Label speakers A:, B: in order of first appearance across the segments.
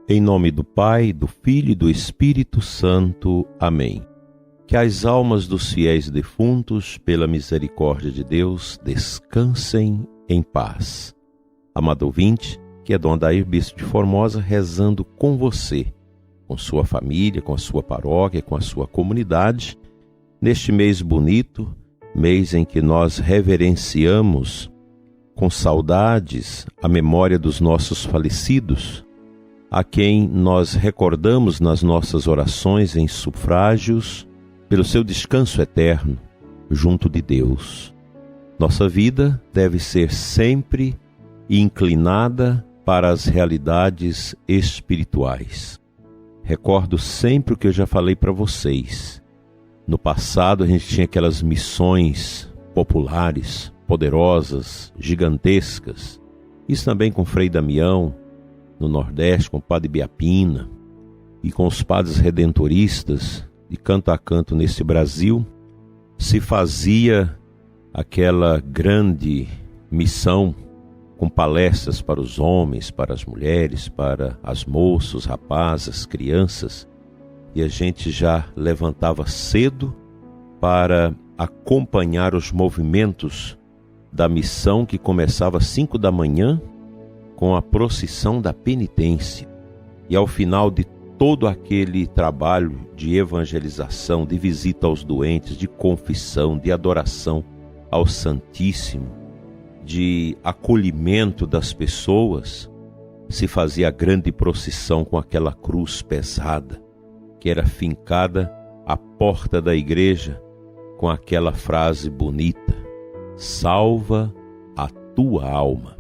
A: Em nome do Pai, do Filho e do Espírito Santo. Amém. Que as almas dos fiéis defuntos, pela misericórdia de Deus, descansem em paz. Amado ouvinte, que é Dom Adair, Bispo de Formosa, rezando com você, com sua família, com a sua paróquia, com a sua comunidade, neste mês bonito, mês em que nós reverenciamos com saudades a memória dos nossos falecidos, a quem nós recordamos nas nossas orações em sufrágios pelo seu descanso eterno junto de Deus. Nossa vida deve ser sempre inclinada para as realidades espirituais. Recordo sempre o que eu já falei para vocês. No passado a gente tinha aquelas missões populares, poderosas, gigantescas. Isso também com Frei Damião, no Nordeste, com o Padre Biapina e com os padres redentoristas, de canto a canto nesse Brasil, se fazia aquela grande missão com palestras para os homens, para as mulheres, para as moças, os rapazes, as crianças, e a gente já levantava cedo para acompanhar os movimentos da missão que começava às 5 da manhã, com a procissão da penitência. E ao final de todo aquele trabalho de evangelização, de visita aos doentes, de confissão, de adoração ao Santíssimo, de acolhimento das pessoas, se fazia a grande procissão com aquela cruz pesada, que era fincada à porta da igreja, com aquela frase bonita: salva a tua alma.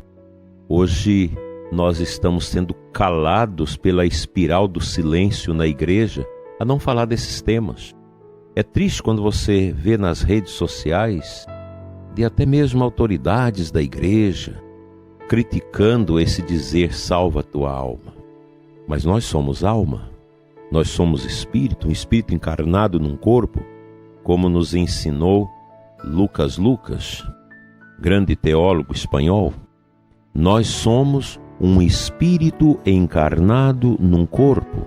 A: Hoje nós estamos sendo calados pela espiral do silêncio na igreja a não falar desses temas. É triste quando você vê nas redes sociais de até mesmo autoridades da igreja criticando esse dizer salva a tua alma. Mas nós somos alma, nós somos espírito, um espírito encarnado num corpo, como nos ensinou Lucas, grande teólogo espanhol. Nós somos um espírito encarnado num corpo,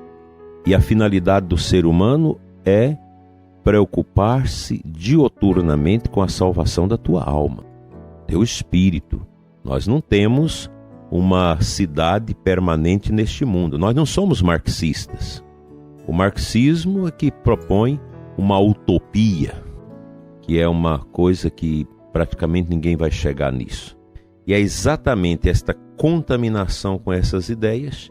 A: e a finalidade do ser humano é preocupar-se dioturnamente com a salvação da tua alma, teu espírito. Nós não temos uma cidade permanente neste mundo, nós não somos marxistas. O marxismo é que propõe uma utopia, que é uma coisa que praticamente ninguém vai chegar nisso. E é exatamente esta contaminação com essas ideias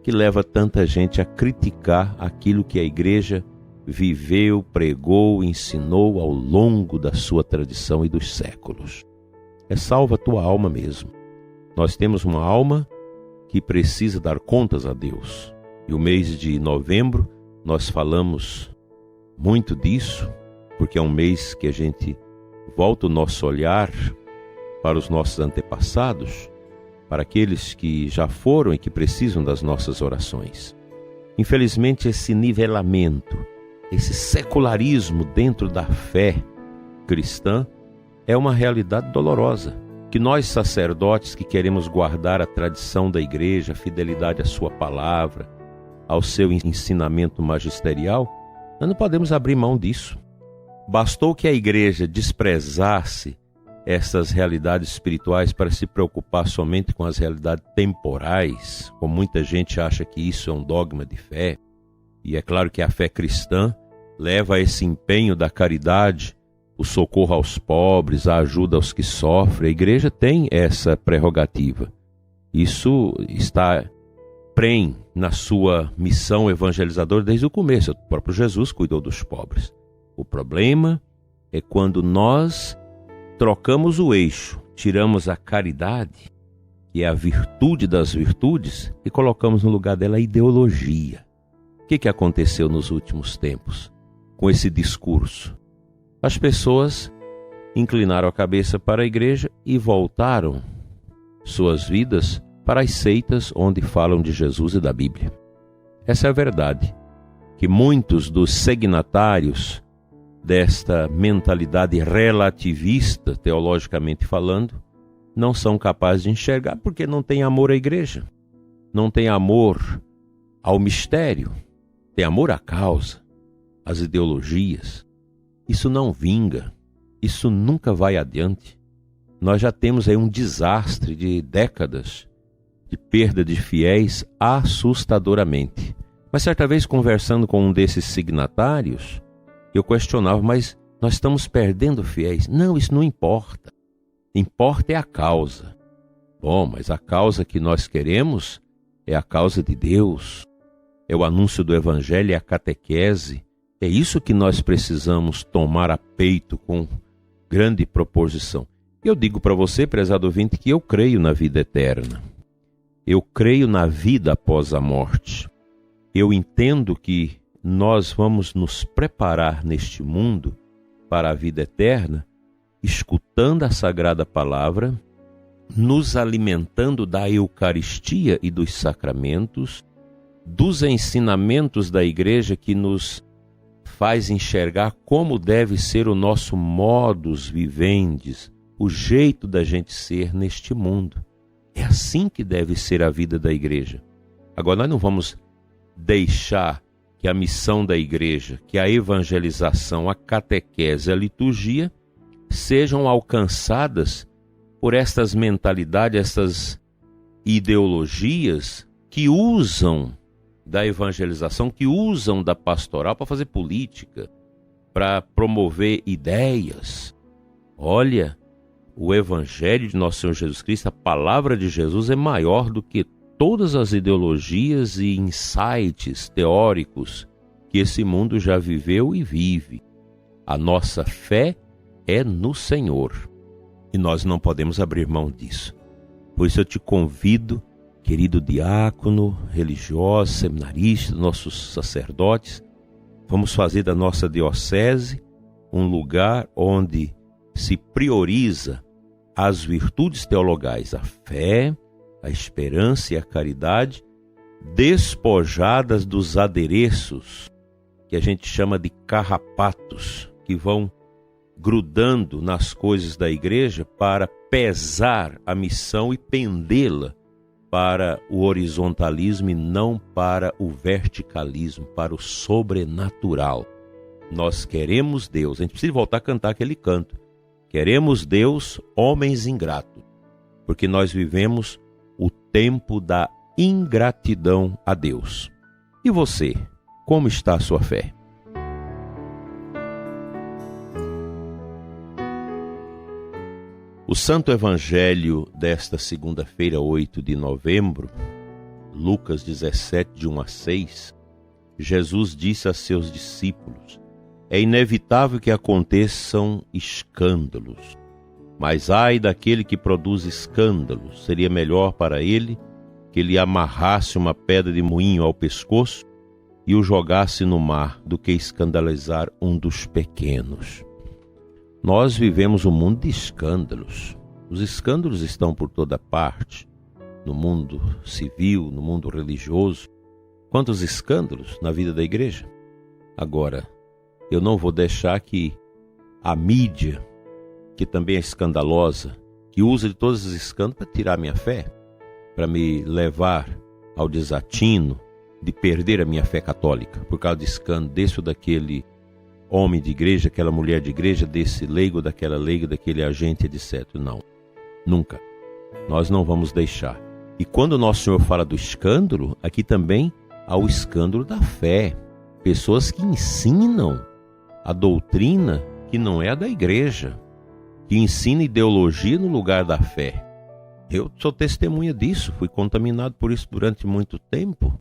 A: que leva tanta gente a criticar aquilo que a igreja viveu, pregou, ensinou ao longo da sua tradição e dos séculos. É salva a tua alma mesmo. Nós temos uma alma que precisa dar contas a Deus. E o mês de novembro nós falamos muito disso, porque é um mês que a gente volta o nosso olhar para os nossos antepassados, para aqueles que já foram e que precisam das nossas orações. Infelizmente, esse nivelamento, esse secularismo dentro da fé cristã é uma realidade dolorosa, que nós sacerdotes que queremos guardar a tradição da igreja, a fidelidade à sua palavra, ao seu ensinamento magisterial, nós não podemos abrir mão disso. Bastou que a igreja desprezasse essas realidades espirituais para se preocupar somente com as realidades temporais, como muita gente acha que isso é um dogma de fé. E é claro que a fé cristã leva a esse empenho da caridade, o socorro aos pobres, a ajuda aos que sofrem. A igreja tem essa prerrogativa. Isso está na sua missão evangelizadora desde o começo. O próprio Jesus cuidou dos pobres. O problema é quando nós trocamos o eixo, tiramos a caridade, que é a virtude das virtudes, e colocamos no lugar dela a ideologia. O que aconteceu nos últimos tempos com esse discurso? As pessoas inclinaram a cabeça para a igreja e voltaram suas vidas para as seitas onde falam de Jesus e da Bíblia. Essa é a verdade, que muitos dos signatários desta mentalidade relativista, teologicamente falando, não são capazes de enxergar porque não tem amor à igreja, não tem amor ao mistério, tem amor à causa, às ideologias. Isso não vinga, isso nunca vai adiante. Nós já temos aí um desastre de décadas de perda de fiéis assustadoramente. Mas certa vez, conversando com um desses signatários, eu questionava, mas nós estamos perdendo fiéis. Não, isso não importa. Importa é a causa. Bom, mas a causa que nós queremos é a causa de Deus. É o anúncio do Evangelho, é a catequese. É isso que nós precisamos tomar a peito com grande proposição. Eu digo para você, prezado ouvinte, que eu creio na vida eterna. Eu creio na vida após a morte. Eu entendo que nós vamos nos preparar neste mundo para a vida eterna, escutando a Sagrada Palavra, nos alimentando da Eucaristia e dos sacramentos, dos ensinamentos da Igreja que nos faz enxergar como deve ser o nosso modus vivendi, o jeito da gente ser neste mundo. É assim que deve ser a vida da Igreja. Agora, nós não vamos deixar que a missão da Igreja, que a evangelização, a catequese, a liturgia, sejam alcançadas por estas mentalidades, estas ideologias que usam da evangelização, que usam da pastoral para fazer política, para promover ideias. Olha, o Evangelho de Nosso Senhor Jesus Cristo, a palavra de Jesus é maior do que todas as ideologias e insights teóricos que esse mundo já viveu e vive. A nossa fé é no Senhor e nós não podemos abrir mão disso. Por isso eu te convido, querido diácono, religioso, seminarista, nossos sacerdotes, vamos fazer da nossa diocese um lugar onde se prioriza as virtudes teologais, a fé, a esperança e a caridade, despojadas dos adereços que a gente chama de carrapatos, que vão grudando nas coisas da igreja para pesar a missão e pendê-la para o horizontalismo e não para o verticalismo, para o sobrenatural. Nós queremos Deus. A gente precisa voltar a cantar aquele canto. Queremos Deus, homens ingratos, porque nós vivemos o tempo da ingratidão a Deus. E você, como está a sua fé? O Santo Evangelho desta segunda-feira, 8 de novembro, Lucas 17, de 1 a 6, Jesus disse a seus discípulos: é inevitável que aconteçam escândalos, mas ai daquele que produz escândalos, seria melhor para ele que lhe amarrasse uma pedra de moinho ao pescoço e o jogasse no mar, do que escandalizar um dos pequenos. Nós vivemos um mundo de escândalos. Os escândalos estão por toda parte, no mundo civil, no mundo religioso. Quantos escândalos na vida da igreja? Agora, eu não vou deixar que a mídia, que também é escandalosa, que usa de todos os escândalos para tirar minha fé, para me levar ao desatino de perder a minha fé católica, por causa de escândalo desse ou daquele homem de igreja, aquela mulher de igreja, desse leigo, daquela leiga, daquele agente, etc. Não, nunca. Nós não vamos deixar. E quando o Nosso Senhor fala do escândalo, aqui também há o escândalo da fé. Pessoas que ensinam a doutrina que não é a da igreja, que ensina ideologia no lugar da fé. Eu sou testemunha disso, fui contaminado por isso durante muito tempo.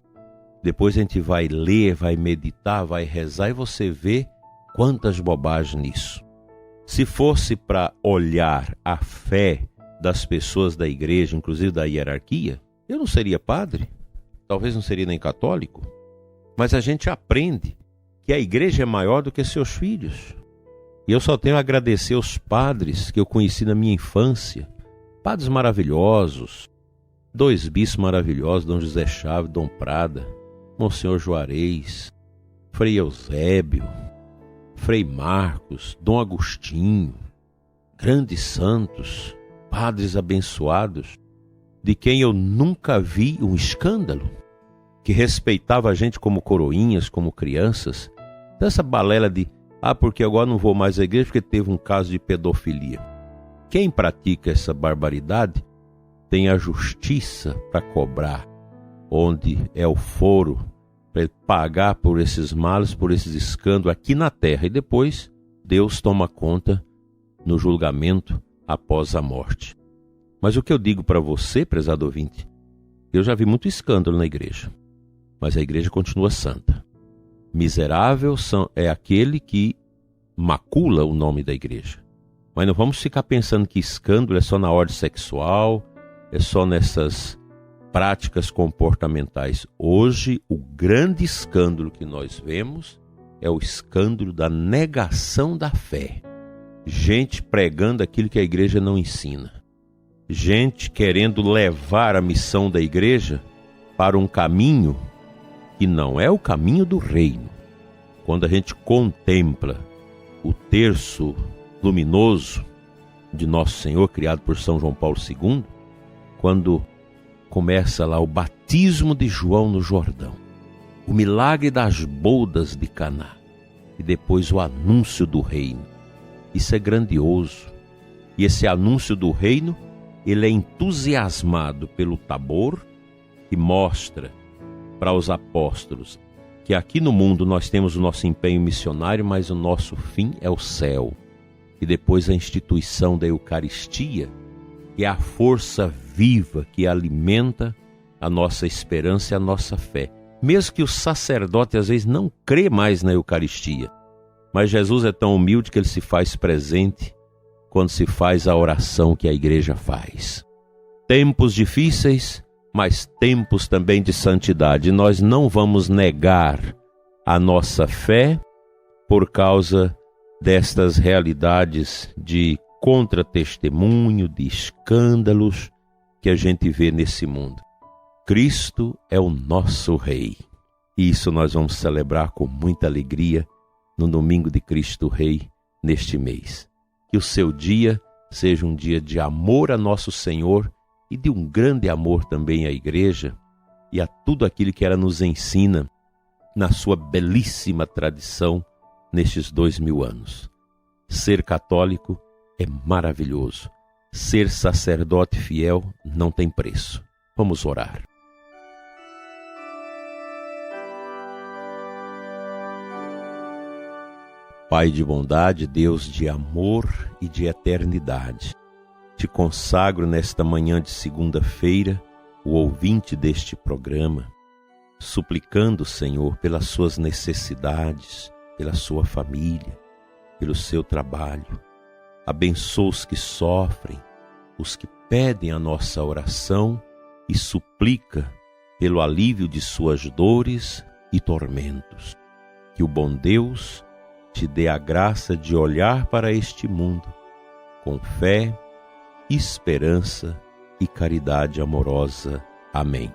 A: Depois a gente vai ler, vai meditar, vai rezar e você vê quantas bobagens nisso. Se fosse para olhar a fé das pessoas da igreja, inclusive da hierarquia, eu não seria padre, talvez não seria nem católico, mas a gente aprende que a igreja é maior do que seus filhos. E eu só tenho a agradecer aos padres que eu conheci na minha infância, padres maravilhosos, dois bispos maravilhosos, Dom José Chaves, Dom Prada, Monsenhor Juarez, Frei Eusébio, Frei Marcos, Dom Agostinho, grandes santos, padres abençoados, de quem eu nunca vi um escândalo, que respeitava a gente como coroinhas, como crianças. Então essa balela de, porque agora não vou mais à igreja porque teve um caso de pedofilia. Quem pratica essa barbaridade tem a justiça para cobrar, onde é o foro para ele pagar por esses males, por esses escândalos aqui na terra. E depois Deus toma conta no julgamento após a morte. Mas o que eu digo para você, prezado ouvinte, eu já vi muito escândalo na igreja, mas a igreja continua santa. Miserável é aquele que macula o nome da igreja. Mas não vamos ficar pensando que escândalo é só na ordem sexual, é só nessas práticas comportamentais. Hoje, o grande escândalo que nós vemos é o escândalo da negação da fé. Gente pregando aquilo que a igreja não ensina. Gente querendo levar a missão da igreja para um caminho que não é o caminho do reino. Quando a gente contempla o terço luminoso de Nosso Senhor, criado por São João Paulo II, quando começa lá o batismo de João no Jordão, o milagre das bodas de Caná e depois o anúncio do reino. Isso é grandioso. E esse anúncio do reino, ele é entusiasmado pelo Tabor, que mostra para os apóstolos que aqui no mundo nós temos o nosso empenho missionário, mas o nosso fim é o céu. E depois a instituição da Eucaristia, que é a força viva que alimenta a nossa esperança e a nossa fé. Mesmo que o sacerdote às vezes não crê mais na Eucaristia, mas Jesus é tão humilde que ele se faz presente quando se faz a oração que a igreja faz. Tempos difíceis, mas tempos também de santidade. Nós não vamos negar a nossa fé por causa destas realidades de contra-testemunho, de escândalos que a gente vê nesse mundo. Cristo é o nosso Rei. E isso nós vamos celebrar com muita alegria no domingo de Cristo Rei neste mês. Que o seu dia seja um dia de amor a nosso Senhor e de um grande amor também à igreja e a tudo aquilo que ela nos ensina na sua belíssima tradição nestes 2000 anos. Ser católico é maravilhoso. Ser sacerdote fiel não tem preço. Vamos orar. Pai de bondade, Deus de amor e de eternidade, te consagro nesta manhã de segunda-feira o ouvinte deste programa, suplicando, Senhor, pelas suas necessidades, pela sua família, pelo seu trabalho. Abençoa os que sofrem, os que pedem a nossa oração e suplica pelo alívio de suas dores e tormentos. Que o bom Deus te dê a graça de olhar para este mundo com fé, esperança e caridade amorosa. Amém.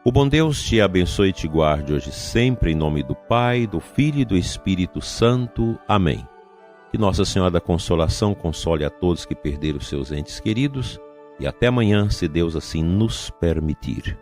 A: O bom Deus te abençoe e te guarde hoje sempre, em nome do Pai, do Filho e do Espírito Santo. Amém. Que Nossa Senhora da Consolação console a todos que perderam seus entes queridos e até amanhã, se Deus assim nos permitir.